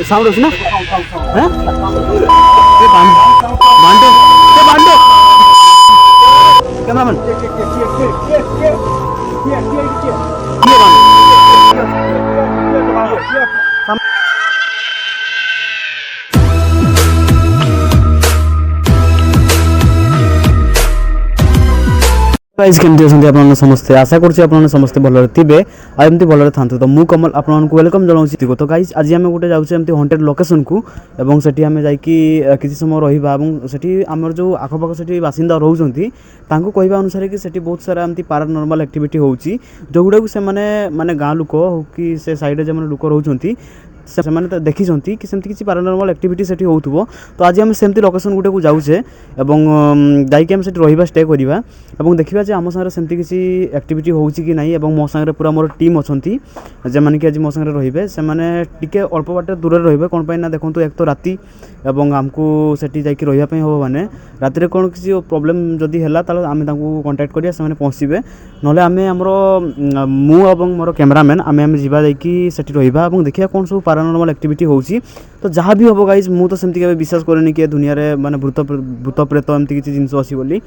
Sound होची ना हैं ते बांडो कैमरामैन गाइस केमती अछंती आपन समस्ते आशा करछि आपन समस्ते भलरे थिबे आ एमती भलरे थांतु तो मु कमल आपन को वेलकम जणाउछि तो गाइस आज हम गोटे जाउछि एमती हॉन्टेड लोकेशन को एवं सेठी हमें जाई कि किछि समय रहिबा एवं सेठी हमर जो आखपाख सेठी बासिंदा रहउछंती तांको कहबा अनुसार कि सेठी बहुत सारा एमती पैरानॉर्मल एक्टिविटी होउछि जोगुडा को से माने गां लोक कि से साइड जे माने लोक रहउछंती से माने देखी कि सेमती किसी पैरानॉर्मल एक्टिविटी सेठी होउथबो तो आज हम सेमती लोकेशन गुटे को जाउछे एवं जाइके हम सेठी रहिबा स्टे करिबा एवं देखिबा जे हम संगे सेमती किसी एक्टिविटी होउछि कि नाही एवं मो संगे पूरा मोर टीम अछंती जे माने कि आज मो संगे रहिबे से माने टिके अल्प बाटे दूर रे रहिबे कोन पय ना देखंतु एक तो राती एवं हमकु सेठी जाइके रहिबा पय हो माने राती रे कोन किसी प्रॉब्लम जदी हैला ताले आमे तांकु कांटेक्ट करिया से माने पहुंचीबे नले आमे हमरो मु एवं मोर कैमरामैन आमे जिबा जाइकी सेठी रहिबा एवं देखिया कोन सब पैरानॉर्मल एक्टिविटी होउछि तो जहाँ भी होबो गाइस मु तो सेमती के विश्वास करनी कि दुनिया रे माने भूत प्रेत एमती किछि जिंस अछि बोली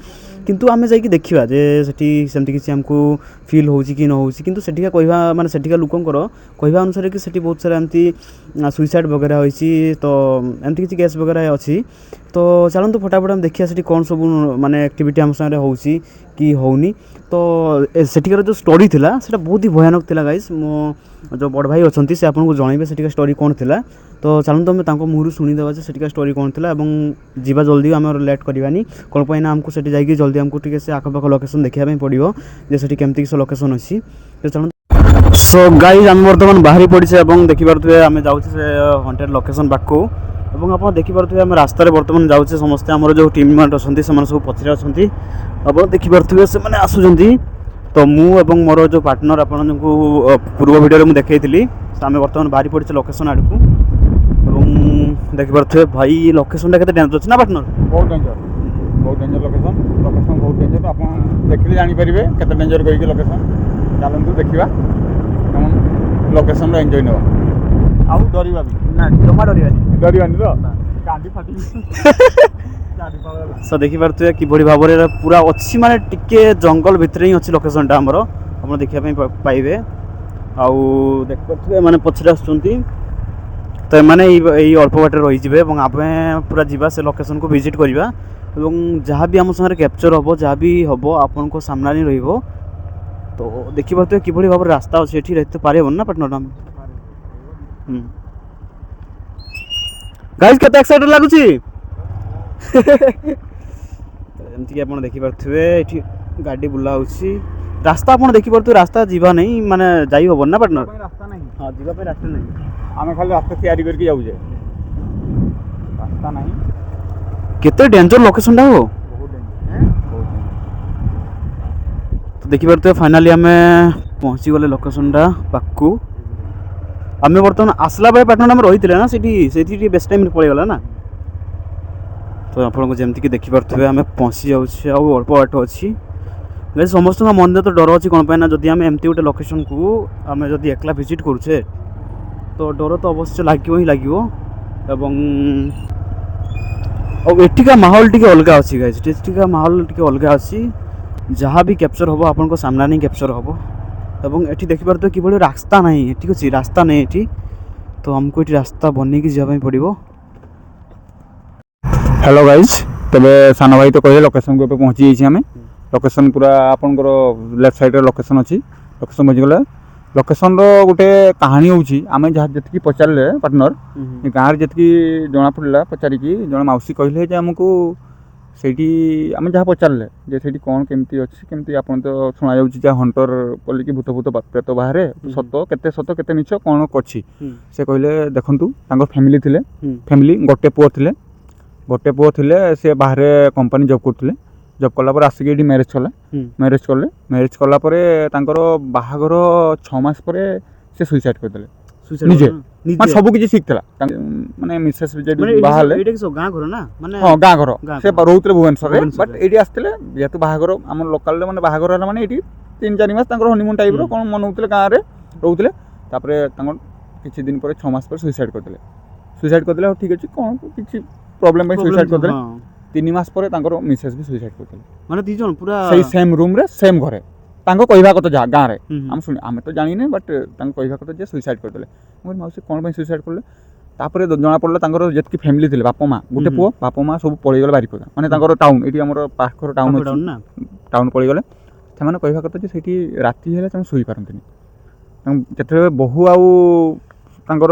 किंतु आमे जाइकी देखिबा जे सेठी सेमती किछि हमकु फील होउछि कि न होउछि किंतु सेठी का कहबा माने सेठी का लोकंकर कहबा अनुसार कि सेठी बहुत सारा एमती सुसाइड वगैरह होइछि तो एमती किछि केस वगैरह अछि तो चलंतु फटाफट हम देखिया सेठी कोन सब माने एक्टिविटी हम संगे होउछि कि होउनी तो सेठिकार जो स्टोरी थिला सेटा बहुत ही भयानक थिला गाइस मो जो बड़ भाई अछंती से आपन को जणाइबे सेठिका स्टोरी कोन थिला तो चलंतु हम तांको मुहरु सुनी देबा जे सेठिका स्टोरी कोन थिला एवं जीवा जल्दी हम लेट करबानी कोन पयना हमको सेठी जाई कि जल्दी हमको ठीक से आखपाख लोकेशन देखिया पे पड़िबो जे सेठी केमती किस लोकेशन अछि तो चलंतु सो गाइस हम वर्तमान बाहरी पड़िसे एवं देखि परथुए हम जाउछि से हॉन्टेड लोकेशन बाकू एवं आप देखि परथुए हम रास्ता रे वर्तमान जाउछि समस्त हमर जो टीम मेंबर अछंती से सब पछरे अछंती आप देखि परथुए से माने आसुजंती तो मु एवं मोर जो पार्टनर आपन को पूर्व वीडियो रे मु देखैथिली आमे वर्तमान बाहरी पड़िसे लोकेशन आडकू एवं देखि परथुए भाई लोकेशन केते डेंजर अछि ना पार्टनर बहुत डेंजर लोकेशन बहुत डेंजर आपन देखिले जानि परिबे केते डेंजर कहि के लोकेशन चलंतु देखिबा हम लोकेशन रो एन्जॉय नबा आउ डरिबा भी ना जमा डरिबानी तो कांडी फाटी सो देखि परथुए कि बड़ी भाबरे पूरा अछि माने टिके जंगल भितर ही अछि लोकेशन टा हमरो आपण देखिया पई पाइबे आउ देख परथुए माने पछरे आछुंती तो माने एई अल्प बाटे रहि जिवे एवं आपे पूरा जीवा से लोकेशन को विजिट करिबा एवं जहाँ भी हम संगे कैप्चर हबो जहाँ भी हबो आपन को सामना नहीं रहिबो तो देखि परथुए कि बड़ी भाबरे रास्ता अछि एठी रहते पारे बन ना पार्टनर नाम गाइस केते एक्साइटेड लागुची एमती कि आपण देखि परथुए एठी गाड़ी बुला होछि रास्ता आपण देखि परथु रास्ता जीवा नहीं माने जाई होबो ना पार्टनर रास्ता नहीं हां जीवा पे रास्ता नहीं आमे खाली रास्ता तैयारी करके जाउ जे रास्ता नहीं केते डेंजर लोकेशन टा हो बहुत डेंजर तो देखि परथुए फाइनली हमें पहुंची गले लोकेशन टा पाकू हमें वर्तमान आसला बेले पार्टनर हम रहिथिले ना सेठी बेस्ट टाइम पळे गला ना तो आपको जमती कि देखि परथुए हमें पहुंची जाउछि आ अल्प बाट अछि गाइस समस्त का मन तो डर अछि कोन पे ना जदी हम एमती गोटे लोकेशन को हमें जदी एकला विजिट करूछे तो डर तो अवश्य लागियो ही लागियो एवं और एठी का माहौल टिके अलगा अछि गाइस एठी का माहौल टिके अलगा अछि जहाँ भी कैप्चर होबो आपन को सामना नहीं कैप्चर होबो एवं एठी देखि परथुए कि बड़ी रास्ता नहीं एठी को रास्ता नहीं एठी तो हमको एठी रास्ता बनी कि जाबे पड़िबो हेलो गाइस तबे सानो भाई तो कहले लोकेशन को पहुंची जाइछि हमें लोकेशन पूरा आपनकर लेफ्ट साइड रे लोकेशन अछि लोकेशन पहुंची गले लोकेशन रो गोटे कहानी होउछि आमे जहा जतकी पचारले पार्टनर ए गार जतकी जणा पड़ला पचारि की जण माउसी कहले जे हमकु सेठी आमे जहा पचारले जे सेठी कोन केमती अछि केमती आपन तो सुना जाउछि जे हंटर बोली की भूत प्रेत बाहरे सत केते निछ कोन अछि से कहले देखंतु तांगर फैमिली थिले फैमिली गोटे पुओ थिले से बाहर कंपनी जॉब करथिले जॉब कला पर आसिक एडी मैरिज मैरिज कला पर तांकर बाहागर 6 मास पर से सुसाइड कर देले निजे माने सब किछि ठीक थला माने मिसेस जे बाहाले एटा कि गां घर ना माने हां गां घर से रहउतले भुवनेश्वर रे बट एडी आस्थिले जेतु बाहागर हम लोकल रे माने बाहागर माने एडी 3-4 मास तांकर हनीमून टाइप रो कोन मनउतले गां रे रहउतले तापरे तांकर किछि दिन पर 6 मास पर सुसाइड कर देले ସୁଇସାଇଡ୍ କରିଦେଲେ ହଉ ଠିକ୍ ଅଛି କ'ଣ କିଛି ପ୍ରୋବ୍ଲେମ୍ ପାଇଁ ସୁଇସାଇଡ୍ କରିଦେଲେ ହଁ। 3 ମାସ ପରେ ତାଙ୍କର ମିସେସ୍ ବି ସୁଇସାଇଡ୍ କରିଦେଲେ ମାନେ 2 ଜଣ ପୁରା ସେଇ ସେମ୍ ରୁମ୍ରେ ସେମ୍ ଘରେ ତାଙ୍କ କହିବା କଥା ଯାହା ଗାଁରେ ହୁଁ, ହୁଁ। ଆମେ ତ ଜାଣିନେ ବଟ୍ ତାଙ୍କ କହିବା କଥା ଯେ ସୁଇସାଇଡ୍ କରିଦେଲେ ମୁଁ କହିଲି ମାଉସୀ କ'ଣ ପାଇଁ ସୁଇସାଇଡ୍ କଲେ ତାପରେ ଜଣା ପଡ଼ିଲା ତାଙ୍କର ଯେତିକି ଫ୍ୟାମିଲି ଥିଲେ ବାପା ମା ଗୋଟେ ହୁଁ, ପୁଅ ବାପା ମା ସବୁ ପଳେଇଗଲେ ବାରିପଦା ମାନେ ତାଙ୍କର ଟାଉନ୍ ଏଇଠି ଆମର ପାଖର ଟାଉନ୍ ଅଛି ନା ଟାଉନ୍ ପଳେଇଗଲେ ସେମାନେ କହିବା କଥା ଯେ ସେଇଠି ରାତି ହେଲେ ସେମାନେ ଶୋଇପାରନ୍ତିନି ଯେତେବେଳେ ବୋହୂ ଆଉ ତାଙ୍କର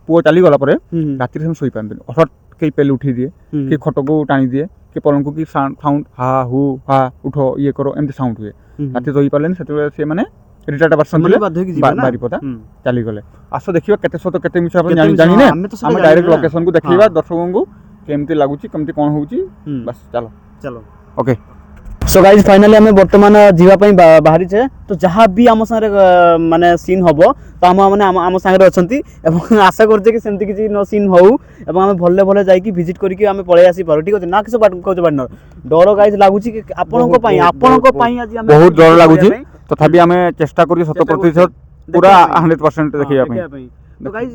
ପୁଅ ଚାଲିଗଲା ପରେ ରାତିରେ ସେମାନେ ଶୋଇପାରନ୍ତିନି ହଠାତ୍ କେହି ପେଲି ଉଠେଇ ଦିଏ କିଏ ଖଟକୁ ଟାଣି ଦିଏ କିଏ ପଲଙ୍କୁ କି ସାଉଣ୍ଡ ହା ହୁ ହା ଉଠ ଇଏ କର ଏମିତି ସାଉଣ୍ଡ ହୁଏ ରାତି ଶୋଇପାରିଲେନି ସେତେବେଳେ ସେମାନେ ରିଟାୟାର୍ଡ ପର୍ସନ୍ ଥିଲେ ବାରିପଦା ଚାଲିଗଲେ ଆସ ଦେଖିବା କେତେ ସତ କେତେ ମିଛ ଆପଣ ଜାଣିନେ ଆମେ ଡାଇରେକ୍ଟ ଲୋକେସନକୁ ଦେଖେଇବା ଦର୍ଶକଙ୍କୁ କେମିତି ଲାଗୁଛି କେମିତି କ'ଣ ହେଉଛି ବାସ୍ ଚାଲ ଚାଲ ଓକେ सो गाइज फाइनाली आम बर्तमान जावाई बाहरीचे तो जहाँ भी आम सागे माने सीन हम तो आम मैंने आम सागे अच्छा आशा करचे कि सेमती किसी न सीन हो आम भले भले जाकि भिजिट करके आम पलि आसी पार ठीक अच्छे ना किसी कौच पार्टनर डर गाइज लगुच कि आज बहुत डर लगुच तथापि आम चेष्टा कर 100% पूरा 100% देखा तो गाइज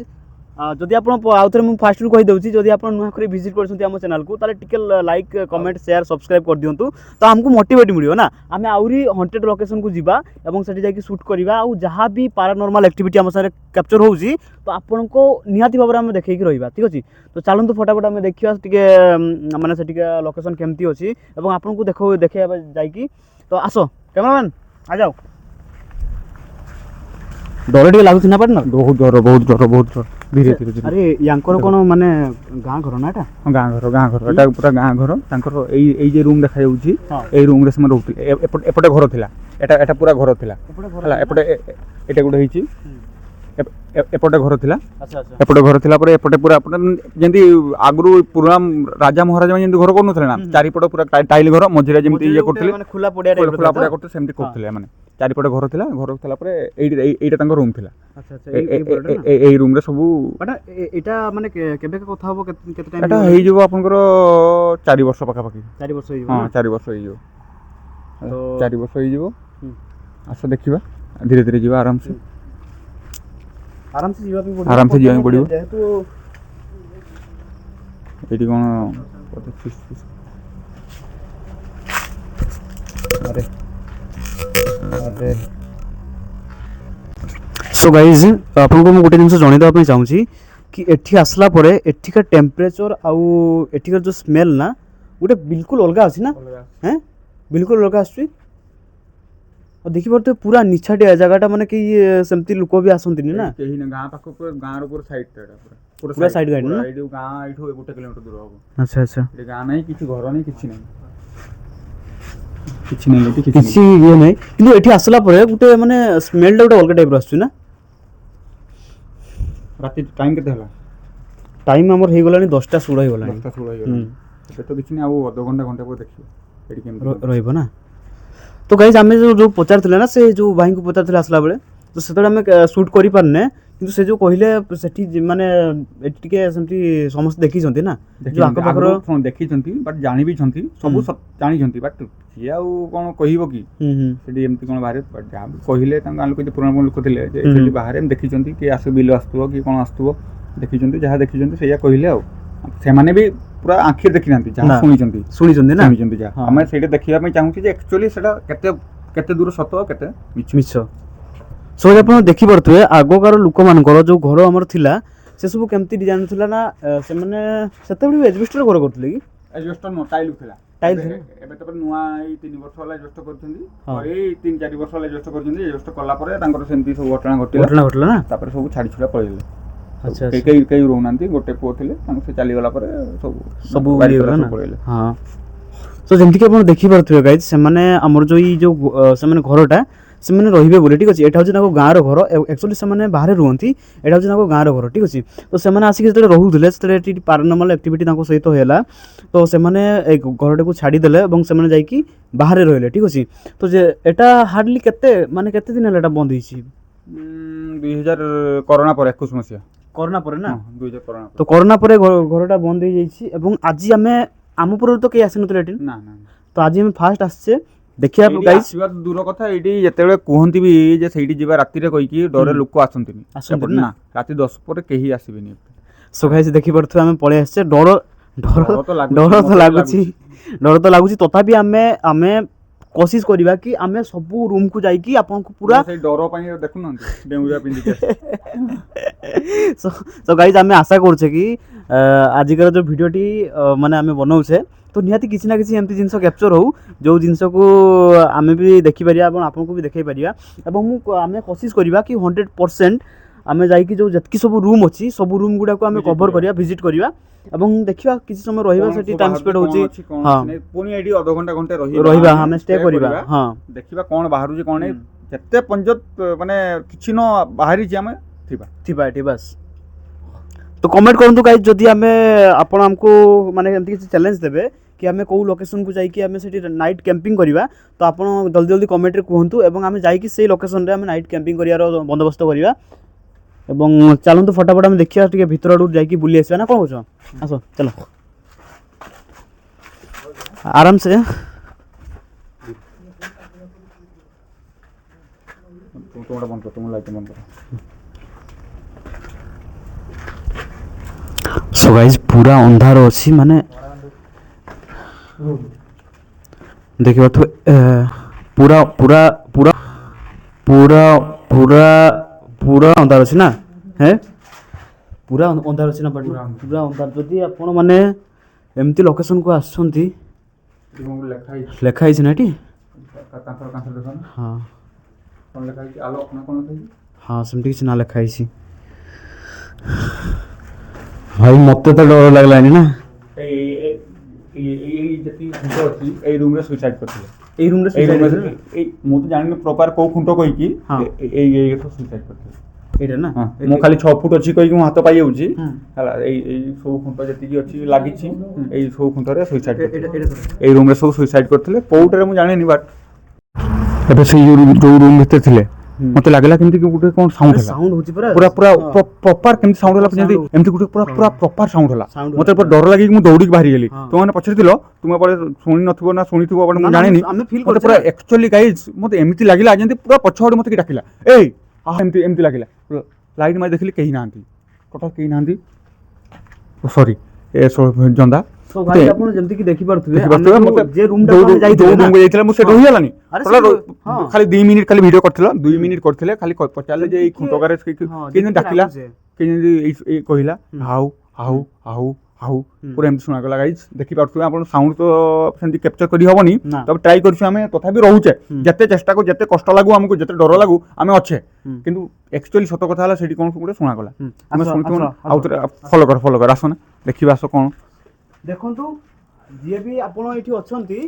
जदि आप आउ थे फास्ट कही दूसरी जदि आप नुआ कर भिजिट कर चैनल को टिके लाइक कमेंट शेयर सब्सक्राइब कर दिंतु तो आमको मोटिवेट मिले ना आम आहरी हंटेड लोकेशन को जीवा और से जाकि शूट करवा और जहाँ भी पैरानॉर्मल एक्टिविटी आम सारे कैप्चर होउची तो आपन को निहाती भाव में देखिक रहा ठीक अच्छे तो चलतु फटाफट आम देखा माने से लोकेशन केमती अच्छी और आपन को देखा जाकि तो आस कैमरामैन आ जाओ डर टे लगुच ना पार्टनर बहुत डर धीरे धीरे अरे यांकर कौन माने गाँ घर ना गाँ घर एटा पूरा गाँ घर तांकर एई जे रूम देखा जाउची एई रूम रे सम रहउथि एपटे घर थिला एटा पूरा घर थिला हला एपटे एटा गुडे हिची एपटे घर थिला एपटे घर थिला पर एपटे पूरा जेंती आगरु पुराना राजा महाराजा में जेंती घर करनुथले ना चारिपट पूरा टाइल घर मझिरे जेंती ये करथले माने खुला पडिया करथले सेमती करथले माने चारिपट घर थिला पर एइटा तांकर रूम थिला एई रूम रे सब एटा माने केबे का कथा हो केते टाइम एटा हेई जबो आपनकर 4 वर्ष पाखा पाखी 4 वर्ष होई हां 4 वर्ष होई जबो तो 4 वर्ष होई जबो आस देखिबा धीरे धीरे जीवा आराम से आराम से जीवा पड़िबो जेहेतु एटी कोन अरे अरे सो गाइज आपको मुझे गोटे जिन जनईदेवाई चाहूँगी कि एठी आसला परे एठिका टेम्परेचर आउ एठिका जो स्मेल ना गोटे बिल्कुल अलग अच्छी ना हैं बिल्कुल अलग आसुची और देखि पारते पूरा निछाटिया जगहटा माने कि सेमती लोक भी आसंतिनी ना केही ना गां पाखो गां रो पूरा साइड एटा पूरा साइड गाइड ना एडू गां एठो 1 किलोमीटर दूर होबो अच्छा अच्छा ए गां नहीं किछि घर नहीं किछि नहीं किछि ये नहीं किंतु एठी आसला परे गोटे माने स्मेल गोटे अलग टाइप आसुची ना राति टाइम केते हला टाइम हमर हे गलानी 10टा 16 हे गलानी 10टा 16 हे गलानी से तो किछि नहीं आ आधा घंटा पर देखियो एठी केम रहइबो ना तो गाइज आम जो पचार ना से जो भाई को पचार आसला बेले तो से आम सुट कर पारने कि से जो कहले से माने टिके सेमती समस्त देखी ना जो आक पाखर देखी बट जानी भी सब जानी बट सी आ कौन कहब कि सेठी एमती कौन बाहर बट जहाँ कहले लोक पुराना लोक थे बाहर देखी कि आस बिल आसुव कि कौन आसुव देखी जहाँ देखी से कहले आने भी पूरा आखिर देखी ना जहाँ शुणी ना आम से देखा चाहूँ एक्चुअली से केते दूर सत केते मिछ सो आप देखिपे आगकार लोक मान जो घर आमर थिला से सब केमती डिजाइन थिला ना से माने सेते भी एजबेस्टर घर करथले कि एजबेस्टर नो टाइल थिला टाइल एबे तो नुआ 3 वर्ष होला एजबेस्टर करछंदी और ए 3-4 वर्ष होला एजबेस्टर करछंदी एजबेस्टर कला परे तांकर सेमती सब घटना घटिला ना तापर सब छाड़ी छुड़ा पळेले अच्छा कई रोनांती गोटे पो थिले तांको से चली गला परे सब बारी गला ना हां सो जेमती कि आपण देखि परथुए गाइस से माने हमर जो ई जो से माने घरटा से मैंने रही बोले ठीक अच्छे यहाँ हूँ गाँव घर एक्चुअली से बाहर रुहति यहाँ हूँ गाँव घर ठीक अच्छे तो से आसिक जो रोले से पैरानॉर्मल एक्टिविटी सहित होगा तो से घर को छाड़ीदे और से जाकि बाहर रहिले ठीक अच्छे तो यहाँ हार्डली केते माने केते दिन है बंद हो 2000 कोरोना पर 21 मसीहा कोरोना पर ना 2000 कोरोना तो कोरोना पर घरटा बंद हो जाइए आज आम आम पूर्व तो कई आसी ना ना तो आज आम फास्ट आसचे देखिए गाइस दूर कथा ये जिते कहती भी जे सही जावा राति रे कहीकि डरे लोक आसंतिनी ना राति 10 पर कहीं आसबेनी ସୋ ଗାଇସ୍ ଦେଖିପାରୁଥିବେ ଆମେ ପଳେଇ ଆସିଛେ ଡର ଡର ଡର ତ ଲାଗୁଛି, ଡର ତ ଲାଗୁଛି ତଥାପି ଆମେ कोशिश करिबा कि आमे सब रूम को जाई कि आपन को पूरा ସେଇ ଡର ପାଇଁ ଦେଖୁନାହାନ୍ତି ଡେଉଁରିଆ ପିନ୍ଧିକି ଆସିଛି। सो गाइस आमे आशा करछे कि आजिकर जो भिडियोटी माने आमे बनाउछे तो निहाती किसी ना किसी एमती जिनस कैप्चर हो जो जिनस को आमे भी देखि परिया এবং आपन को भी देखाई परिया এবং आमे कोशिश करिबा कि 100% आमे जाई कि जो जतकी सब रूम अछि सब रूम गुडा को आमे कवर करिया विजिट करिया এবং देखिबा किसी समय रहिबा सेठी टाइम स्पेंड होची हां पुनी एडी आधा घंटा घंटे रहिबा हमें स्टे करिबा हां देखिबा कोन बाहरु जे कोन जत्ते पंजत माने किछि न बाहरी जे हमें थिबा एठी बस तो कमेंट करंतु गाइस जदी हमें आपण हमको माने एमती किछि चैलेंज देबे कि हमें को लोकेशन को जाई कि हमें सेठी नाइट कैंपिंग करिबा तो आपण जल्दी जल्दी कमेंट रे कहंतु एवं हमें जाई कि सेही लोकेशन रे हमें नाइट कैंपिंग करियार बंदोबस्त करिबा এবং ଚାଲନ୍ତୁ ଫଟାଫଟ ଆମେ ଦେଖିବା ଟିକେ ଭିତର ଆଡୁ ଯାଇକି ବୁଲି ଆସିବା ନା କଣ କହୁଛ ଆସ ଚାଲ आराम से तुम बंद कर तुम लाइट बंद कर सो गाइस पूरा अंधार अछि माने देखिबा तो पूरा पूरा पूरा पूरा पूरा पूरा अंधार अछि ना है पूरा अंधार अछि ना पूरा अंधार जदी आपण माने एमती लोकेशन को आछंती लेखा है ना टी हाँ हाँ सेमती किसी ना लेखा है भाई मत तो डर लगला ना रूम रे सुसाइड करथिले मु तो जानि प्रॉपर को खुंटो कहि की तो सुसाइड करथिले एटा ना मो खाली 6 फुट अछि कहि मु हाथ पाई होउची हला सब खुंटो जति की अछि लागि छी सब खुंटो रे सुसाइड ए रूम रे सब सुसाइड करथिले कोउट रे मु जानि नि बाट एबे से जो रूम भीतर थिले मते लागला केमति गुटे कोन साउंड होची पूरा पूरा प्रॉपर केमति साउंड होला जेमति एमति गुटे पूरा पूरा प्रॉपर साउंड होला मते पर डर लागि मु दौड़ी बाहरी गेली तो माने पछरे थिलो तुमे पर सुनि नथबो ना सुनिथबो अपन मु जानि नि मते पूरा एक्चुअली गाइस मते एमति लागिला जेमति पूरा पछोड मते की डाकिला ए आ एमति लागिला लाइट मार देखली केही नांती टोटल केही नांती सॉरी ए जंदा तो भाई आपण जल्दी की देखि परथुबे जे रूम टा हम जाइथिला मु से रहि गेलानी खाली 2 मिनिट खाली वीडियो करथिला 2 मिनिट करथिले खाली पचाले जे ई खुंटोगारे केन डाकिला केन ए कहिला हाउ हाउ हाउ हाउ पूरा एम सुना गला गाइस देखि परथुबे आपण साउंड तो सेंती कैप्चर करि हबनी तब ट्राई करछु हमें तथापि रहूचे जते चेष्टा को जते कष्ट लागू हमको जते डर लागू हमें अच्छे किंतु एक्चुअली सत कथा हला सेठी कोन गुटे सुना गला हमें सुनथु आउ फॉलो कर आसो ना देखिबा आसो कोन देखंतु जे भी आपण एठी अछंती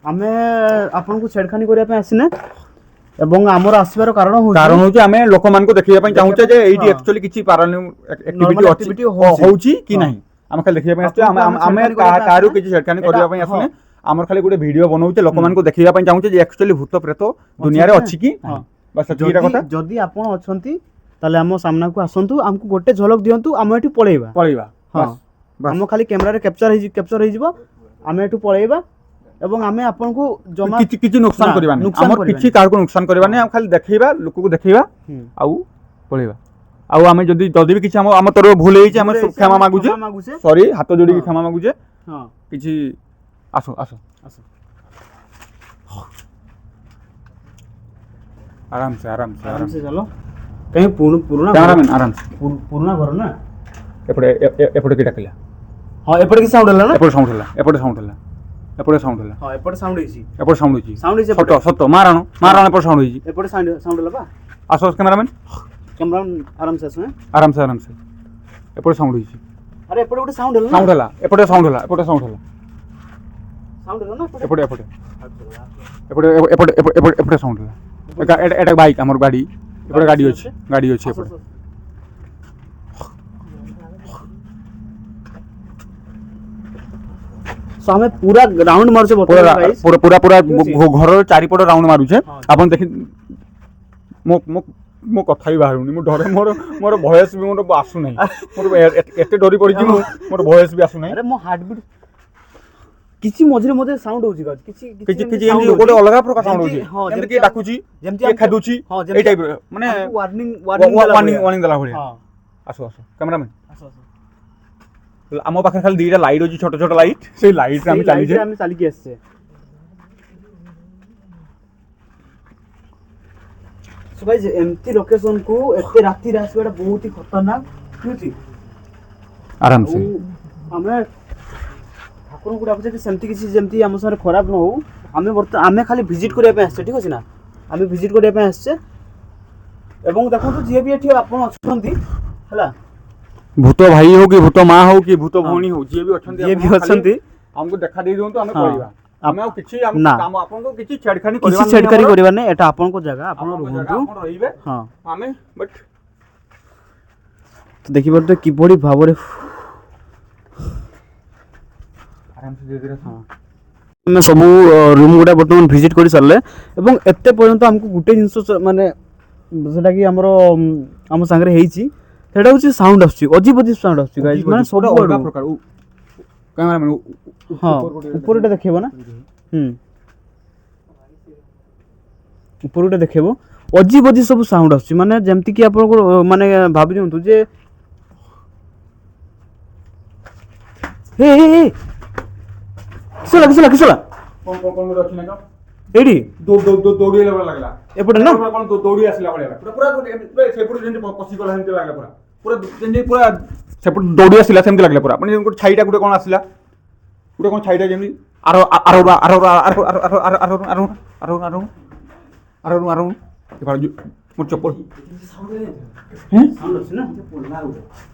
हमें आपण को छेड़खानी करिया पे आसिने एवं हमर आसीबार कारण हो हमें लोक मान को देखिया पे चाहूचे जे एठी एक्चुअली किछि पैरानॉर्मल एक्टिविटी होउची कि नहीं हम खाली देखिया पे आछे हमें कारू किछि छेड़खानी करिया पे आसने हमर खाली गुटे वीडियो बनाउचे लोक मान को देखिया पे चाहूचे जे एक्चुअली भूत प्रेत दुनिया रे अछि कि बस एटा कथा जदी आपण अछंती ताले हम सामना को आसंतु हमको गोटे झलक दियंतु हम एठी पळेबा हां हम खाली कैमरा रे कैप्चर हो जिवो हम एठू पळेबा एवं हमें आपन को जमा किछि नुकसान करबा नै हमर किछि कार को नुकसान करबा नै हम खाली देखैबा लोक को देखैबा आउ पळेबा आउ हमें जदी भी किछि हम तोर भूल हेछि हम क्षमा मागुजे सॉरी हाथ जोडी के क्षमा मागुजे हां किछि आसो आसो आसो आराम से चलो कहीं पुराना कैमरामैन आराम से पुराना घर ना एपटे की डाकिला हां एपटे की साउंड हला ना एपटे साउंड हला हां एपटे साउंड होइछि सत मारानो एपटे साउंड होइछि साउंड हला बा आसो कैमरामैन आराम से आसो एपटे साउंड होइछि अरे एपटे गोटे साउंड हला एपटे साउंड हला ना एपटे साउंड हला एटा बाइक हमर गाड़ी एपटे गाड़ी अछि एपटे सो हमें पूरा राउंड मारछे पूरा घर चारिपट राउंड मारुछे आपन देखि मो कथा ही बाहरुनी मो डरे मोर वॉइस भी मोर आसु नै मोर एते डरी पड़ी मोर वॉइस भी आसु नै अरे मो हार्ट बीट किछि मझे साउंड होउची किछि एमती गोटे अलग प्रकार साउंड होउची जेमति के डाकुची जेमति खेदुची ए टाइप माने वार्निंग दला भलिया आसो कैमरामैन ଆମ ପାଖରେ ଖାଲି ଦୁଇଟା ଲାଇଟ୍ ଅଛି, ଛୋଟ ଛୋଟ ଲାଇଟ୍, ସେଇ ଲାଇଟ୍ରେ ଆମେ ଚାଲିଛେ। ଆମେ ଚାଲିକି ଆସିଛେ। ସୋ ଗାଇସ୍ ଏମିତି ଲୋକେସନ୍ କୁ ଏତେ ରାତିରେ ଆସିବାଟା ବହୁତ ହି ଖତରନାକ ଠିକ୍ ଆରାମସେ ଆମେ ଠାକୁରଙ୍କୁ ଡାକୁଛେ କି ସେମିତି କିଛି ଯେମିତି ଆମ ସାଙ୍ଗରେ ଖରାପ ନ ହଉ। ଆମେ ଖାଲି ଭିଜିଟ୍ କରିବା ପାଇଁ ଆସିଛେ, ଠିକ୍ ଅଛି ନା, ଆମେ ଭିଜିଟ୍ କରିବା ପାଇଁ ଆସିଛେ। ଏବଂ ଦେଖନ୍ତୁ ଯିଏ ବି ଏଠି ଆପଣ ଅଛନ୍ତି ହେଲା, ଭୂତ ଭାଇ ହଉ କି ଭୂତ ମା ହଉ କି ଭୂତ ଭଉଣୀ ହଉ, ଯିଏ ବି ଅଛନ୍ତି ଆମକୁ ଦେଖା ଦେଇ ଦିଅନ୍ତୁ, ଆମେ ପଳେଇବା। ଆମେ ଆଉ କିଛି ଆପଣଙ୍କୁ କିଛି ଛେଡ଼ଖାନି କରିବାର ନାହିଁ। ଏଟା ଆପଣଙ୍କ ଜାଗା, ଆପଣ ରୁହନ୍ତୁ, ରହିବେ। ହଁ ଆମେ ବଟ୍ ଦେଖିପାରୁଥିବେ କିଭଳି ଭାବରେ ଆରାମସେ ଧୀରେ ଧୀରେ। ଆମେ ସବୁ ରୁମ୍ ଗୁଡ଼ା ବର୍ତ୍ତମାନ ଭିଜିଟ୍ କରି ସାରିଲେ ଏବଂ ଏତେ ପର୍ଯ୍ୟନ୍ତ ଆମକୁ ଗୋଟେ ଜିନିଷ ମାନେ ସେଟାକି ଆମର ଆମ ସାଙ୍ଗରେ ହେଇଛି, ସେଇଟା ହେଉଛି ସାଉଣ୍ଡ ଆସୁଛି, ଅଜିବ ସାଉଣ୍ଡ ଆସୁଛି ଗାଇସ୍, ମାନେ ସବୁ ଅଲଗା ପ୍ରକାର। କ୍ୟାମେରାମ୍ୟାନ୍ ହଁ ଉପରଟା ଦେଖେଇବ ନା, ଉପରଟା ଦେଖେଇବ, ଅଜିବ ସବୁ ସାଉଣ୍ଡ ଆସୁଛି, ମାନେ ଯେମିତିକି ଆପଣଙ୍କୁ ମାନେ ଭାବି ଦିଅନ୍ତୁ ଯେ କିସଲା ଏଇଠି ଦୌଡ଼ିଲା ଭଳିଆ ଲାଗିଲା ଏପଟେ ନା, କଣ ଦୌଡ଼ି ଆସିଲା ଭଳିଆ ପୁରା ସେପଟେ ଯେମିତି ପଶିଗଲା ସେମିତି ଲାଗିଲା, ପୁରା ଯେମିତି ପୁରା ସେପଟେ ଦୌଡ଼ି ଆସିଲା ସେମିତି ଲାଗିଲା ପୁରା, ମାନେ ଗୋଟେ ଛାଇଟା ଗୋଟେ କଣ ଆସିଲା, ଗୋଟେ କଣ ଛାଇଟା ଯେମିତି ମୋର ଚପଲ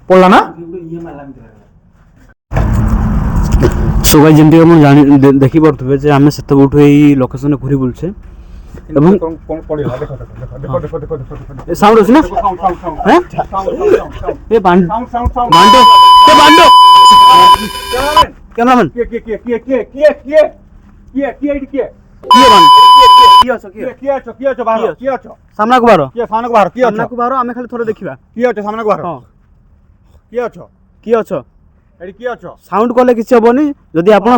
ପଡ଼ିଲା ନା। ସୋ ଗାଇସ୍ ଯେମିତି ଆପଣ ଦେଖିପାରୁଥିବେ ଯେ ଆମେ ସେତେବେଳଠୁ ଏଇ ଲୋକେସନରେ ଘୁରି ବୁଲୁଛେ ଏବଂ ସାଉଣ୍ଡ ଅଛି ନା, କ୍ୟାମେରାମ୍ୟାନ୍ ସାମ୍ନାକୁ ବାହାର, ଆମେ ଖାଲି ଥରେ ଦେଖିବା କିଏ ଅଛ ସାମ୍ନାକୁ ବାହାର, କିଏ ଅଛ ଏଠି କିଏ ଅଛ, ସାଉଣ୍ଡ କଲେ କିଛି ହବନି। ଯଦି ଆପଣ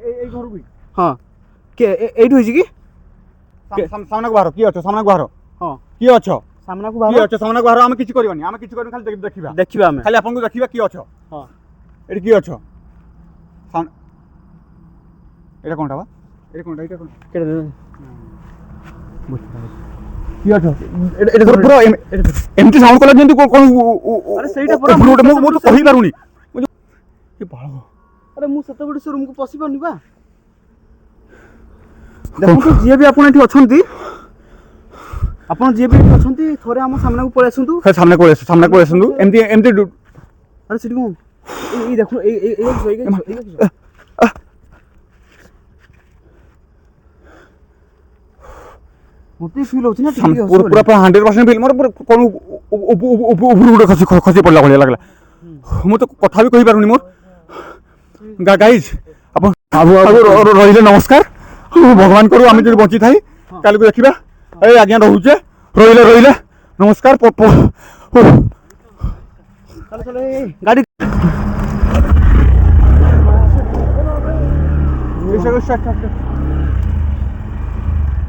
ଏଇ ଘରୁ ବି ହଁ ଏଇଠୁ ହେଇଛି କି ସାମ୍ନାକୁ ବାହାର, କିଏ ଅଛ ସାମ୍ନାକୁ ବାହାର, ହଁ କିଏ ଅଛ ସାମ୍ନାକୁ କିଏ ଅଛ ସାମ୍ନାକୁ ବାହାର, ଆମେ କିଛି କରିବାନି ଖାଲି ଦେଖିବା ଆମେ ଖାଲି ଆପଣଙ୍କୁ ଦେଖିବା କିଏ ଅଛ, ହଁ ଏଠି କିଏ ଅଛ, ଏଇଟା କଣଟା ବା, ଏଇଟା କଣଟା କିଏ ଅଛ, ପୁରା ଏମିତି ସାଉଣ୍ଡ କଲା ଯେମିତି ସେଇଟା ପୁରା ମୁଁ ତ କହିପାରୁନି। ଆରେ ମୁଁ ସେତେବେଳେ ସେ ରୁମକୁ ପଶି ପାରୁନି ବା। ଦେଖନ୍ତୁ ଯିଏ ବି ଆପଣ ଏଠି ଅଛନ୍ତି, ଥରେ ଆମ ସାମ୍ନାକୁ ପଳେଇ ଆସନ୍ତୁ, ସାମ୍ନାକୁ ଆସନ୍ତୁ ଏମିତି ଆରେ ସେଠି କଣ ଏଇ ଦେଖୁ ମତେ ଫିଲ୍ ହଉଛି ନା ପୁରା 100% ଫିଲ୍, ମୋର କଣ ଉପରୁ ଗୋଟେ ଖସି ପଡ଼ିଲା ଭଳିଆ ଲାଗିଲା, ମୁଁ ତ କଥା ବି କହିପାରୁନି ମୋର। ଗାଇଜ୍ ଆପଣ ରହିଲେ ନମସ୍କାର, ଭଗବାନ କରୁ ଆମେ ଯଦି ବଞ୍ଚି ଥାଇ କାଲିକୁ ଦେଖିବା। ଏ ଆଜ୍ଞା ରହୁଛେ, ରହିଲେ ନମସ୍କାର। ଗାଡ଼ି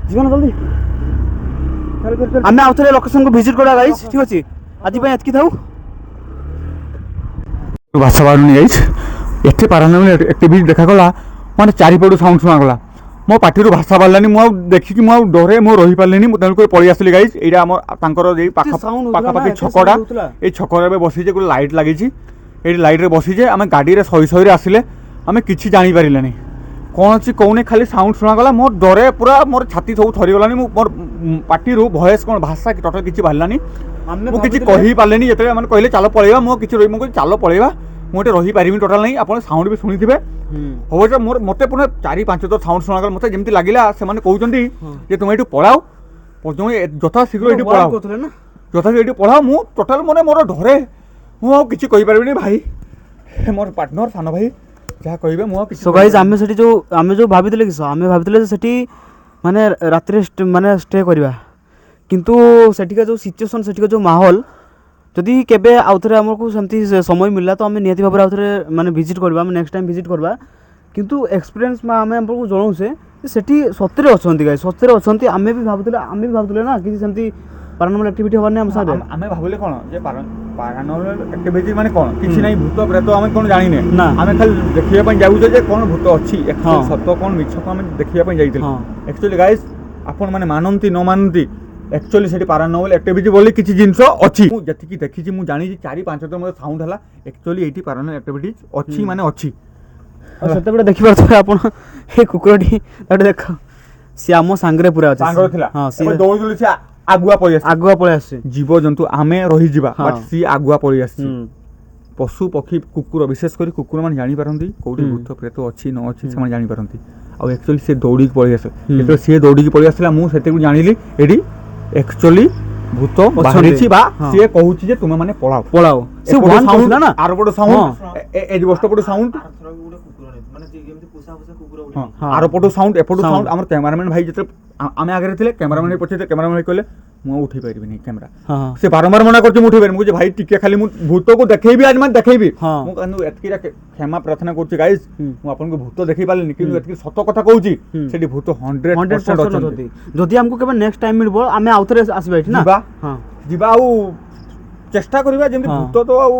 ଯିବା ନା ଜଲ୍ଦି, ଆମେ ଆଉ ଥରେ ଲୋକେସନକୁ ଭିଜିଟ୍ କରିବା ଗାଇସ୍, ଠିକ୍ ଅଛି, ଆଜି ପାଇଁ ଏତିକି ଥାଉ। ଭାଷା ବାହାରୁନି ଗାଇଜ୍, ଏତେ ପାରାନର୍ମାଲ ଆକ୍ଟିଭିଟି ଦେଖାଗଲା, ମାନେ ଚାରିପଟୁ ସାଉଣ୍ଡ ଶୁଣାଗଲା, ମୋ ପାଟିରୁ ଭାଷା ବାହାରିଲାନି, ମୁଁ ଆଉ ଦେଖିକି ମୁଁ ଆଉ ଡରେ ମୁଁ ରହିପାରିଲିନି, ମୁଁ ତେଣୁକରି ପଳେଇ ଆସିଲି ଗାଇଜ୍। ଏଇଟା ଆମର ତାଙ୍କର ଏଇ ପାଖାପାଖି ଛକଟା, ଏଇ ଛକରେ ଏବେ ବସିଛେ, ଗୋଟେ ଲାଇଟ୍ ଲାଗିଛି, ଏଇଠି ଲାଇଟ୍ରେ ବସିଛେ, ଆମେ ଗାଡ଼ିରେ ଶହେ ଆସିଲେ ଆମେ କିଛି ଜାଣିପାରିଲେନି କ'ଣ ଅଛି କହୁନି, ଖାଲି ସାଉଣ୍ଡ ଶୁଣାଗଲା, ମୋ ଡରେ ପୁରା ମୋର ଛାତି ସବୁ ଥରିଗଲାନି, ମୋର ପାଟିରୁ ଭଏସ୍ କ'ଣ ଭାଷା ଟୋଟାଲ୍ କିଛି ବାହାରିଲାନି, ମୁଁ କିଛି କହିପାରିଲିନି। ଯେତେବେଳେ ମାନେ କହିଲେ ଚାଲ ପଳେଇବା, ମୁଁ କିଛି ମୁଁ କହିଲି ଚାଲ ପଳେଇବା, ମୁଁ ଏଠି ରହିପାରିବି ଟୋଟାଲ୍ ନାହିଁ। ଆପଣ ସାଉଣ୍ଡ ବି ଶୁଣିଥିବେ, ଅବଶ୍ୟ ମୋତେ ପୁରା 4-5 ଥର ସାଉଣ୍ଡ ଶୁଣାଗଲା, ମୋତେ ଯେମିତି ଲାଗିଲା ସେମାନେ କହୁଛନ୍ତି ଯେ ତୁମେ ଏଇଠୁ ପଳାଅ, ଯଥାଶୀଘ୍ର ଏଇଠି ପଳାଅ, ମୁଁ ଟୋଟାଲ୍ ମାନେ ମୋର ଡରେ ମୁଁ ଆଉ କିଛି କହିପାରିବିନି। ଭାଇ ମୋର ପାର୍ଟନର ସାନ ଭାଇ ଯାହା କହିବେ ମୁଁ ଆଉ କିଛି। ସୋ ଗାଇସ୍ ଆମେ ସେଠି ଆମେ ଯେଉଁ ଭାବିଥିଲେ ଆମେ ଭାବିଥିଲେ ଯେ ସେଠି ମାନେ ରାତିରେ ମାନେ ଷ୍ଟେ କରିବା, କିନ୍ତୁ ସେଠିକା ଯେଉଁ ସିଚୁଏସନ୍, ସେଠିକା ଯେଉଁ ମାହୋଲ, ଯଦି କେବେ ଆଉଥରେ ଆମକୁ ସେମିତି ସମୟ ମିଳିଲା ତ ଆମେ ନିହାତି ଭାବରେ ଆଉଥରେ ମାନେ ଭିଜିଟ୍ କରିବା, ଆମେ ନେକ୍ସଟ ଟାଇମ୍ ଭିଜିଟ୍ କରିବା। କିନ୍ତୁ ଏକ୍ସପିରିଏନ୍ସ ଆମେ ଆପଣଙ୍କୁ ଜଣାଉଛେ ଯେ ସେଠି ସତରେ ଅଛନ୍ତି ଗାଇସ୍, ସତରେ ଅଛନ୍ତି। ଆମେ ବି ଭାବୁଥିଲେ ନା କିଛି ସେମିତି ପାରାନର୍ମାଲ ଆକ୍ଟିଭିଟି ହବାର ନାହିଁ ଆମ ସାଙ୍ଗରେ। ଆମେ ଭାବିଲେ କ'ଣ ଯେ ପାରାନର୍ମାଲ ଆକ୍ଟିଭିଟି ମାନେ କ'ଣ କିଛି ନାହିଁ, ଭୂତ ପ୍ରେତ ଆମେ କ'ଣ ଜାଣିନେ, ନା ଆମେ ଖାଲି ଦେଖିବା ପାଇଁ ଯାଉଛେ ଯେ କ'ଣ ଭୂତ ଅଛି, ସତ କ'ଣ ମିଛକୁ ଆମେ ଦେଖିବା ପାଇଁ ଯାଇଥିଲେ। ଆକ୍ଚୁଆଲି ଗାଇସ୍ ଆପଣମାନେ ମାନନ୍ତି ନ ମାନନ୍ତି, ଆକ୍ଚୁଆଲି ସେଠି ପାରାନର୍ମାଲ ଆକ୍ଟିଭିଟି ବୋଲି କିଛି ଜିନିଷ ଅଛି। ମୁଁ ଯେତିକି ଦେଖିଛି ମୁଁ ଜାଣିଛି 4-5 ଥର ମୋତେ ସାଉଣ୍ଡ ହେଲା, ଆକ୍ଚୁଆଲି ଏଇଠି ପାରାନର୍ମାଲ ଆକ୍ଟିଭିଟି ଅଛି ମାନେ ଅଛି। ସେତେବେଳେ ଦେଖିପାରୁଥିବେ ଆପଣ ଏ କୁକୁରଟି ତାଟେ ଦେଖ, ସିଏ ଆମ ସାଙ୍ଗରେ ପୁରା ଅଛି, ସାଙ୍ଗରେ ଥିଲା। ହଁ ସିଏ ଦୌଡ଼ି ସେ ଆଗୁଆ ପଳେଇ ଆସୁଛି। ଜୀବଜନ୍ତୁ ଆମେ ରହିଯିବା, ବଟ୍ ସିଏ ଆଗୁଆ ପଳେଇ ଆସିଛି। ପଶୁ ପକ୍ଷୀ କୁକୁର, ବିଶେଷ କରି କୁକୁର ମାନେ ଜାଣିପାରନ୍ତି କୋଉଠି ଭୂତ ପ୍ରେତ ଅଛି ନ ଅଛି, ସେମାନେ ଜାଣିପାରନ୍ତି। ଆଉ ଆକ୍ଚୁଆଲି ସେ ଦୌଡ଼ିକି ପଳେଇ ଆସେ, ଯେତେବେଳେ ସିଏ ଦୌଡ଼ିକି ପଳେଇ ଆସିଲା ମୁଁ ସେତେବେଳେ ଜାଣିଲି ଏଠି ଆକ୍ଚୁଆଲି ଭୂତ ବାହାରିଛି ବା ସିଏ କହୁଛି ଯେ ତୁମେ ମାନେ ପଳାଅ ପଳାଅ। ସେ ସାଉଣ୍ଡ ନା ଆର ପଟ ସାଉଣ୍ଡ, ଏ ବଷ୍ଟ ପଟ ସାଉଣ୍ଡ, ଆର ପଟ ସାଉଣ୍ଡ ଏପଟ ସାଉଣ୍ଡ। ଆମର କ୍ୟାମେରାମ୍ୟାନ ଭାଇ ଯେତେବେଳେ ଆମେ ଆଗରେ ଥିଲେ, କ୍ୟାମେରାମ୍ୟାନ ପଛରେ, କ୍ୟାମେରାମ୍ୟାନ ଭାଇ କହିଲେ ମୁଁ ଉଠେଇ ପାରିବିନି କ୍ୟାମେରା। ସେ ବାରମ୍ବାର ମନା କରୁଛି ମୁଁ ଉଠେଇ ପାରିବି। ମୁଁ କହୁଛି ଭାଇ ଟିକେ ଖାଲି ମୁଁ ଭୂତକୁ ଦେଖେଇବି ଆଜି, ମାନେ ଦେଖେଇବି। ମୁଁ କିନ୍ତୁ ଏତିକି କ୍ଷମା ପ୍ରାର୍ଥନା କରୁଛି ଗାଇସ୍, ମୁଁ ଆପଣଙ୍କୁ ଭୂତ ଦେଖେଇ ପାରିଲିନି, କିନ୍ତୁ ଏତିକି ସତ କଥା କହୁଛି ସେଠି ଭୂତ 100% ଅଛନ୍ତି। ଯଦି ଆମକୁ କେବେ ନେକ୍ସଟ ଟାଇମ ମିଳିବ ଆମେ ଆଉଥରେ ଆସିବା ଏଠି ନା, ଯିବା ଆଉ ଚେଷ୍ଟା କରିବା ଯେମିତି ଭୂତ ତ ଆଉ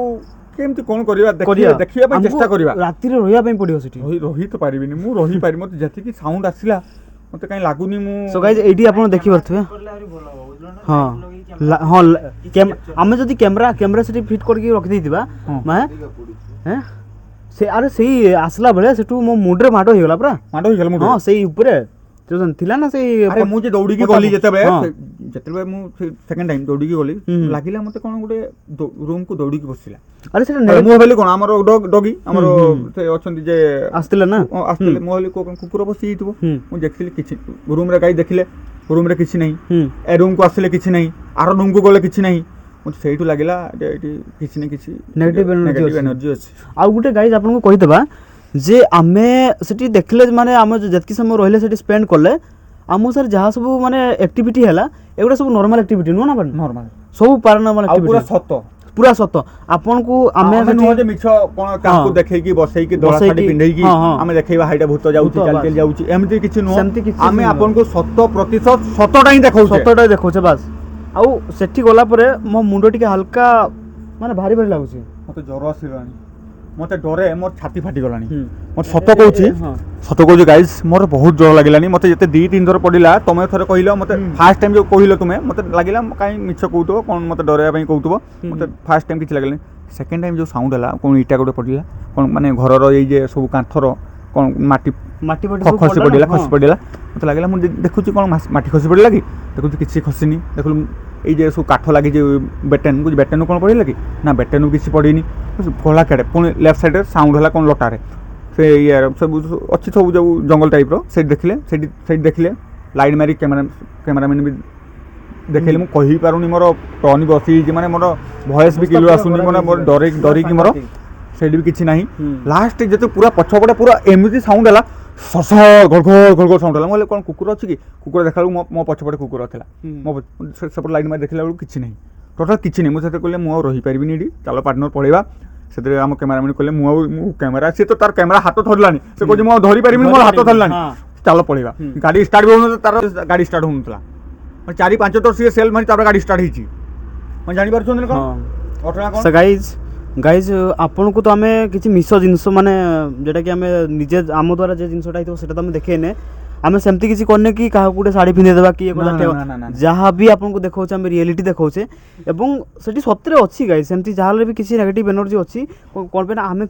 କେମିତି କ'ଣ କରିବା ଦେଖିବା ପାଇଁ ଚେଷ୍ଟା କରିବା। ରାତିରେ ରହିବା ପାଇଁ ପଡ଼ିବ ସେଠି। ରହି ତ ପାରିବିନି ମୁଁ, ରହିପାରିବି। ମୋତେ ଯେତିକି ସାଉଣ୍ଡ ଆସିଲା ମୋତେ କାହିଁ ଲାଗୁନି ମୁଁ। ସୋ ଗାଇସ୍ ଏଇଠି ଆପଣ ଦେଖିପାରୁଥିବେ, ହଁ ହଁ ଆମେ ଯଦି କ୍ୟାମେରା ସେଠି ଫିଟ୍ କରିକି ରଖିଦେଇଥିବା ସେ ଆରେ ସେଇ ଆସିଲା ବେଳେ ସେଠୁ ମୋ ମୁଣ୍ଡରେ ମାଡ଼ ହେଇଗଲା ପୁରା, ହଁ ସେଇ ଉପରେ ଥିଲା ନା ସେଇ। ମୁଁ ଯେ ଦୌଡ଼ିକି ଗଲି ଯେତେବେଳେ ମୁଁ ସେକେଣ୍ଡ ଟାଇମ୍ ଦୌଡ଼ିକି ଗଲି, ଲାଗିଲା ମୋତେ କ'ଣ ଗୋଟେ ରୁମ୍କୁ ଦୌଡ଼ିକି ବସିଲା। ଆରେ ସେଟା ମୁଁ ଭାବିଲି କ'ଣ ଆମର ଡଗି ଆମର ସେ ଅଛନ୍ତି ଯେ ଆସିଥିଲେ ନା, ଆସିଥିଲେ। ମୁଁ ଭାବିଲି କୁକୁର ବସି ଯାଇଥିବ। ମୁଁ ଦେଖିଲି କିଛି ରୁମ୍ରେ, ଗାଈ ଦେଖିଲେ ରୁମ୍ରେ କିଛି ନାହିଁ, ଏ ରୁମ୍କୁ ଆସିଲେ କିଛି ନାହିଁ, ଆର ରୁମ୍କୁ ଗଲେ କିଛି ନାହିଁ। ମୋତେ ସେଇଠୁ ଲାଗିଲା ଯେ ଏଇଠି କିଛି ନା କିଛି ନେଗେଟିଭ୍ ଏନର୍ଜି ଅଛି। ଆଉ ଗୋଟେ ଗାଈ ଆପଣଙ୍କୁ କହିଦେବା ଯେ ଆମେ ସେଠି ଦେଖିଲେ ମାନେ ଆମେ ଯେତିକି ସମୟ ରହିଲେ ସେଠି ସ୍ପେଣ୍ଡ କଲେ, ଆମ ସାର୍ ଯାହା ସବୁ ମାନେ ଆକ୍ଟିଭିଟି ହେଲା ଏଗୁଡ଼ା ସବୁ ନର୍ମାଲ ଆକ୍ଟିଭିଟି ନୁହଁ ନା, ନର୍ମାଲ ସବୁ ପାରାନର୍ମାଲ ଆକ୍ଟିଭିଟି, ପୁରା ସତ। ଆପଣଙ୍କୁ ଆମେ ନୁହଁ ଯେ ମିଛ କ'ଣ ତାଙ୍କୁ ଦେଖେଇକି ବସେଇକି ଦଳା ଶାଢ଼ୀ ପିନ୍ଧେଇକି ଆମେ ଦେଖେଇବା ହାଇଟା ଭୂତ ଯାଉଛି ଚାଲି ଚାଲି ଯାଉଛି, ଏମିତି କିଛି ନୁହଁ। ଆମେ ଆପଣଙ୍କୁ 100% ସତଟା ହିଁ ଦେଖଉଛେ ବାସ୍। ଆଉ ସେଠି ଗଲା ପରେ ମୋ ମୁଣ୍ଡ ଟିକେ ହାଲକା ମାନେ ଭାରି ଭାରି ଲାଗୁଛି, ମୋତେ ଜ୍ୱର ଆସିଲାଣି, ମୋତେ ଡରେ ମୋର ଛାତି ଫାଟିଗଲାଣି। ମୋତେ ସତ କହୁଛି ଗାଇସ୍, ମୋର ବହୁତ ଜ୍ୱର ଲାଗିଲାଣି। ମୋତେ ଯେତେ 2-3 ଥର ପଡ଼ିଲା, ତମେ ଥରେ କହିଲ, ମୋତେ ଫାର୍ଷ୍ଟ ଟାଇମ୍ ଯେଉଁ କହିଲ ତୁମେ, ମୋତେ ଲାଗିଲା କାହିଁ ମିଛ କହୁଥିବ କ'ଣ, ମୋତେ ଡରାଇବା ପାଇଁ କହୁଥିବ। ମୋତେ ଫାର୍ଷ୍ଟ ଟାଇମ୍ କିଛି ଲାଗିଲାନି। ସେକେଣ୍ଡ ଟାଇମ୍ ଯେଉଁ ସାଉଣ୍ଡ ହେଲା, କ'ଣ ଇଟା ଗୋଟେ ପଡ଼ିଲା, କ'ଣ ମାନେ ଘରର ଏଇ ଯେ ସବୁ କାନ୍ଥର କ'ଣ ମାଟି ଖସି ପଡ଼ିଲା। ମୋତେ ଲାଗିଲା ମୁଁ ଦେଖୁଛି କ'ଣ ମାଟି ଖସି ପଡ଼ିଲା କି, ଦେଖୁଛି କିଛି ଖସିନି। ଦେଖିଲୁ ଏଇ ଯେ ସବୁ କାଠ ଲାଗିଛି ବେଟେନ୍, ବେଟେନ୍ରୁ କ'ଣ ପଡ଼ିଲା କି ନା, ବେଟେନ୍ରୁ କିଛି ପଡ଼ିନି। କଳା କେଡ଼େ ପୁଣି ଲେଫ୍ଟ ସାଇଡ଼୍ରେ ସାଉଣ୍ଡ ହେଲା କ'ଣ ଲଟାରେ, ସେ ଇଏ ସବୁ ଅଛି ସବୁ ଯେଉଁ ଜଙ୍ଗଲ ଟାଇପ୍ର, ସେଇଠି ଦେଖିଲେ ଲାଇଟ୍ ମାରି କ୍ୟାମେରାମ୍ୟାନ୍ ବି ଦେଖେଇଲେ। ମୁଁ କହିପାରୁନି, ମୋର ଟର୍ନ ବସିଯାଇଛି, ମାନେ ମୋର ଭଏସ୍ ବି କ୍ଲିୟର ଆସୁନି, ମାନେ ମୋର ଡରିକି ମୋର ସେଇଠି ବି କିଛି ନାହିଁ। ଲାଷ୍ଟ ଯେତେ ପୁରା ପଛପଟେ ପୁରା ଏମିତି ସାଉଣ୍ଡ ହେଲା, ଘଡ଼ ସାଉଣ୍ଡ ହେଲା। ମୁଁ କହିଲି କ'ଣ କୁକୁର ଅଛି କି, କୁକୁର ଦେଖିଲା ବେଳକୁ ମୋ ପଛପଟେ କୁକୁର ଥିଲା। ମୋ ସେପଟେ ଲାଇଟ୍ ମାରି ଦେଖିଲା ବେଳକୁ କିଛି ନାହିଁ, ଟୋଟାଲ୍ କିଛି ନାହିଁ। ମୁଁ ସେଥିରେ କହିଲେ ମୁଁ ଆଉ ରହିପାରିବିନି ଏଠି, ଚାଲ ପାର୍ଟନର ପଳେଇବା। ସେଥିରେ ଆମ କ୍ୟାମେରାମ୍ୟାନ୍ କହିଲେ ମୁଁ କ୍ୟାମେରା, ସିଏ ତ ତାର କ୍ୟାମେରା ହାତ ଧରିଲାନି, ସେ କହୁଛି ମୁଁ ଆଉ ଧରିପାରିବିନି, ମୋର ହାତ ଧରିଲାନି, ଚାଲ ପଳେଇବା। ଗାଡ଼ି ଷ୍ଟାର୍ଟ ବି ହେଉନଥିଲା, ତାର ଗାଡ଼ି ଷ୍ଟାର୍ଟ ହେଉନଥିଲା। 4-5 ଥର ସିଏ ସେଲ୍ ମାରି ତାପରେ ଗାଡ଼ି ଷ୍ଟାର୍ଟ ହେଇଛି। ମାନେ ଜାଣିପାରୁଛନ୍ତି ନା କ'ଣ ଘଟଣା କ'ଣ। ଗାଇଜ୍ ଆପଣଙ୍କୁ ତ ଆମେ କିଛି ମିଛ ଜିନିଷ ମାନେ ଯେଉଁଟାକି ଆମେ ନିଜେ ଆମ ଦ୍ୱାରା ଯେ ଜିନିଷଟା ହେଇଥିବ ସେଇଟା ତ ଆମେ ଦେଖେଇନେ, ଆମେ ସେମିତି କିଛି କରିନେ କି କାହାକୁ ଗୋଟେ ଶାଢ଼ୀ ପିନ୍ଧେଇଦେବା କି ଯାହା ବି ଆପଣଙ୍କୁ ଦେଖାଉଛେ ଆମେ ରିଏଲିଟି ଦେଖାଉଛେ। ଏବଂ ସେଠି ସତରେ ଅଛି ଗାଇଜ୍, ସେମିତି ଯାହାହେଲେ ବି କିଛି ନେଗେଟିଭ୍ ଏନର୍ଜି ଅଛି। କ'ଣ ପାଇଁ ନା ଆମେ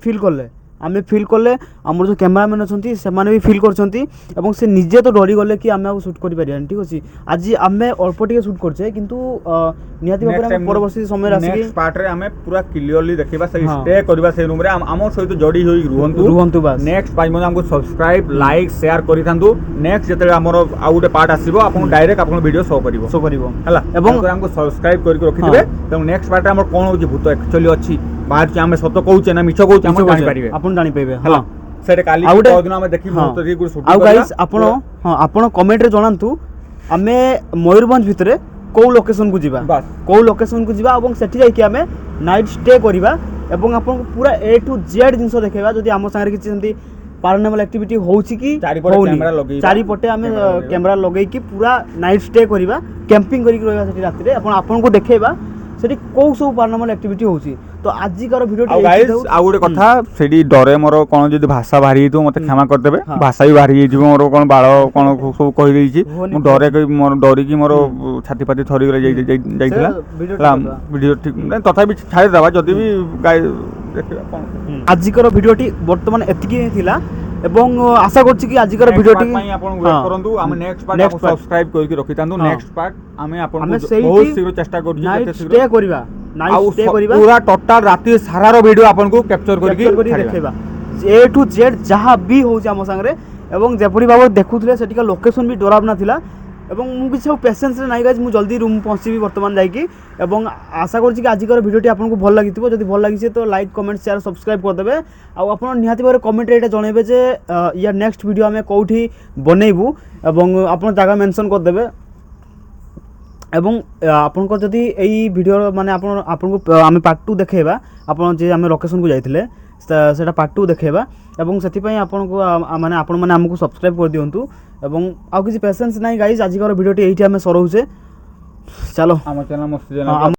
ଫିଲ୍ କଲେ ଆମର ଯେଉଁ କ୍ୟାମେରାମ୍ୟାନ୍ ଅଛନ୍ତି ସେମାନେ ବି ଫିଲ୍ କରୁଛନ୍ତି, ଏବଂ ସେ ନିଜେ ତ ଡରିଗଲେ କି ଆମେ ଆଉ ସୁଟ୍ କରିପାରିବାନି। ଠିକ୍ ଅଛି, ଆଜି ଆମେ ଅଳ୍ପ ଟିକେ ସୁଟ୍ କରୁଛେ, କିନ୍ତୁ ନିହାତି ଭାବରେ ଆମେ ପରବର୍ତ୍ତୀ ସମୟରେ ଆସିକି ପାର୍ଟରେ ଆମେ ପୁରା କ୍ଲିୟରଲି ଦେଖିବା, ସେଇ ଷ୍ଟେ କରିବା ସେଇ ରୁମ୍ରେ, ଆମ ସହିତ ଯୋଡ଼ି ହୋଇ ରୁହନ୍ତୁ ବାସ୍। ନେକ୍ସଟ ପାଇଁ ଆମକୁ ସବସ୍କ୍ରାଇବ୍, ଲାଇକ୍, ସେୟାର କରିଥାନ୍ତୁ। ନେକ୍ସଟ ଯେତେବେଳେ ଆମର ଆଉ ଗୋଟେ ପାର୍ଟ ଆସିବ, ଆପଣଙ୍କୁ ଡାଇରେକ୍ଟ ଆପଣଙ୍କ ଭିଡ଼ିଓ ଶୋ କରିବ ହେଲା, ଏବଂ ଆମକୁ ସବସ୍କ୍ରାଇବ୍ କରିକି ରଖିଥିବେ। ତେଣୁ ନେକ୍ସଟ ପାର୍ଟରେ ଆମର କ'ଣ ହେଉଛି, ଭୂତ ଆକ୍ଚୁଆଲି ଅଛି ବାହାରୁଛି, ଆମେ ସତ କହୁଛେ ନା ମିଛ କହୁଛେ ଆପଣ ଜାଣିପାରିବେ ହେଲା। ସେଟା କାଲି ପରଦିନ ଆମେ ଦେଖିବୁ। ଆଉ ଗାଇସ୍ ଆପଣ କମେଣ୍ଟରେ ଜଣାନ୍ତୁ ଆମେ ମୟୂରଭଞ୍ଜ ଭିତରେ କେଉଁ ଲୋକେସନକୁ ଯିବା, ଏବଂ ସେଠି ଯାଇକି ଆମେ ନାଇଟ୍ ଷ୍ଟେ କରିବା, ଏବଂ ଆପଣଙ୍କୁ ପୁରା A to Z ଜିନିଷ ଦେଖେଇବା। ଯଦି ଆମ ସାଙ୍ଗରେ କିଛି ସେମିତି ପାରାନର୍ମାଲ ଆକ୍ଟିଭିଟି ହେଉଛି କି ଚାରିପଟେ ହଉନି। camera ଲଗେଇବା। ଚାରିପଟେ ଆମେ Camera ଲଗେଇବା। କ୍ୟାମେରା ଲଗେଇକି ପୁରା ନାଇଟ୍ ଷ୍ଟେ କରିବା, କ୍ୟାମ୍ପିଂ କରିକି ରହିବା ସେଠି ରାତିରେ ଆପଣଙ୍କୁ ଦେଖେଇବା ସେଠି କେଉଁ ସବୁ ପାରାନର୍ମାଲ ଆକ୍ଟିଭିଟି ହେଉଛି। ତ ଆଜିକାର ଭିଡ଼ିଓଟି ଆଉ ଗାଇସ୍ ଆଉ ଗୋଟେ କଥା ସେଠି ଡରେ ମୋର କ'ଣ ଯଦି ଭାଷା ବାହାରି ଯାଇଥିବ ମୋତେ କ୍ଷମା କରିଦେବେ। ହଁ। ଭାଷା ବି ବାହାରି ଯାଇଥିବ ମୋର କ'ଣ ବାଳ କ'ଣ ସବୁ କହିଦେଇଛି। ହୁଅନି, ମୁଁ ମୋର ଡରିକି ମୋର ଛାତି ଫାତି ଥରିଗଲେ ଯାଇଥିଲା ଭିଡ଼ିଓ ହେଲା ଭିଡ଼ିଓ ଠିକ୍ ମାନେ ତଥାପି ଛାଡ଼ିଦେବା ଯଦି ବି ଗାଈ ଦେଖିବା କ'ଣ ଆଜିକାର ଭିଡ଼ିଓଟି ବର୍ତ୍ତମାନ ଏତିକି ହିଁ ଥିଲା ଏବଂ ଆଶା କରୁଛି କି ଆଜିକାର ଭିଡ଼ିଓଟି ପାଇଁ ଆପଣ ୱେଟ୍ କରନ୍ତୁ। ଆମେ next part Next part। Subscribe କରିକି ରଖିଥାନ୍ତୁ। ହଁ। ନେକ୍ସଟ ପାର୍ଟ ଆମେ ଆମେ ଆପଣଙ୍କୁ ସେଇଠି ବହୁତ ଶୀଘ୍ର ଚେଷ୍ଟା କରୁଛୁ ନାଇଟ୍ ଯେତେ ଷ୍ଟେ ଶୀଘ୍ର କରିବା, ନାଇଟ୍ ଆଉ ଷ୍ଟେ କରିବା, ପୁରା ଟୋଟାଲ ରାତି ସାରାର ଭିଡ଼ିଓ ଆପଣଙ୍କୁ କ୍ୟାପଚର କରିକି କ୍ୟାପଚର କରି ଛାଡ଼ିବା। ଦେଖେଇବା ଏ ଠୁ ଜେଡ୍ ଯାହା ବି ହେଉଛି ଆମ ସାଙ୍ଗରେ ଏବଂ ଯେପରି ଭାବରେ ଦେଖୁଥିଲେ ସେଠିକା ଲୋକେସନ୍ ବି ଡରାବନା ଥିଲା ଏବଂ ମୁଁ କିଛି ଆଉ ପେସେନ୍ସରେ ନାହିଁ ଗାଇଜ୍, ମୁଁ ଜଲ୍ଦି ରୁମ୍ ପହଞ୍ଚିବି ବର୍ତ୍ତମାନ ଯାଇକି ଏବଂ ଆଶା କରୁଛି କି ଆଜିକାର ଭିଡ଼ିଓଟି ଆପଣଙ୍କୁ ଭଲ ଲାଗିଥିବ। ଯଦି ଭଲ ଲାଗିଛି ତ ଲାଇକ୍ କମେଣ୍ଟ ସେୟାର ସବସ୍କ୍ରାଇବ୍ କରିଦେବେ ଆଉ ଆପଣ ନିହାତି ଭାବରେ କମେଣ୍ଟରେ ଏଇଟା ଜଣାଇବେ ଯେ ୟା ନେକ୍ସଟ ଭିଡ଼ିଓ ଆମେ କେଉଁଠି ବନେଇବୁ ଏବଂ ଆପଣ ଜାଗା ମେନସନ୍ କରିଦେବେ ଏବଂ ଆପଣଙ୍କର ଯଦି ଏଇ ଭିଡ଼ିଓର ମାନେ ଆପଣଙ୍କୁ ଆମେ ପାର୍ଟ 2 ଦେଖେଇବା, ଆପଣ ଯେ ଆମେ ଲୋକେସନ୍କୁ ଯାଇଥିଲେ ସେଇଟା ପାର୍ଟ 2 ଦେଖେଇବା ଏବଂ ସେଥିପାଇଁ ଆପଣମାନେ ଆମକୁ ସବସ୍କ୍ରାଇବ୍ କରିଦିଅନ୍ତୁ ଏବଂ ଆଉ କିଛି ପେସେନ୍ସ ନାହିଁ ଗାଇଜ୍, ଆଜିକାର ଭିଡ଼ିଓଟି ଏଇଠି ଆମେ ସରଉଛେ। ଚାଲ ଆମ ଚ୍ୟାନେଲ ମସ୍ତି ଚ୍ୟାନେଲ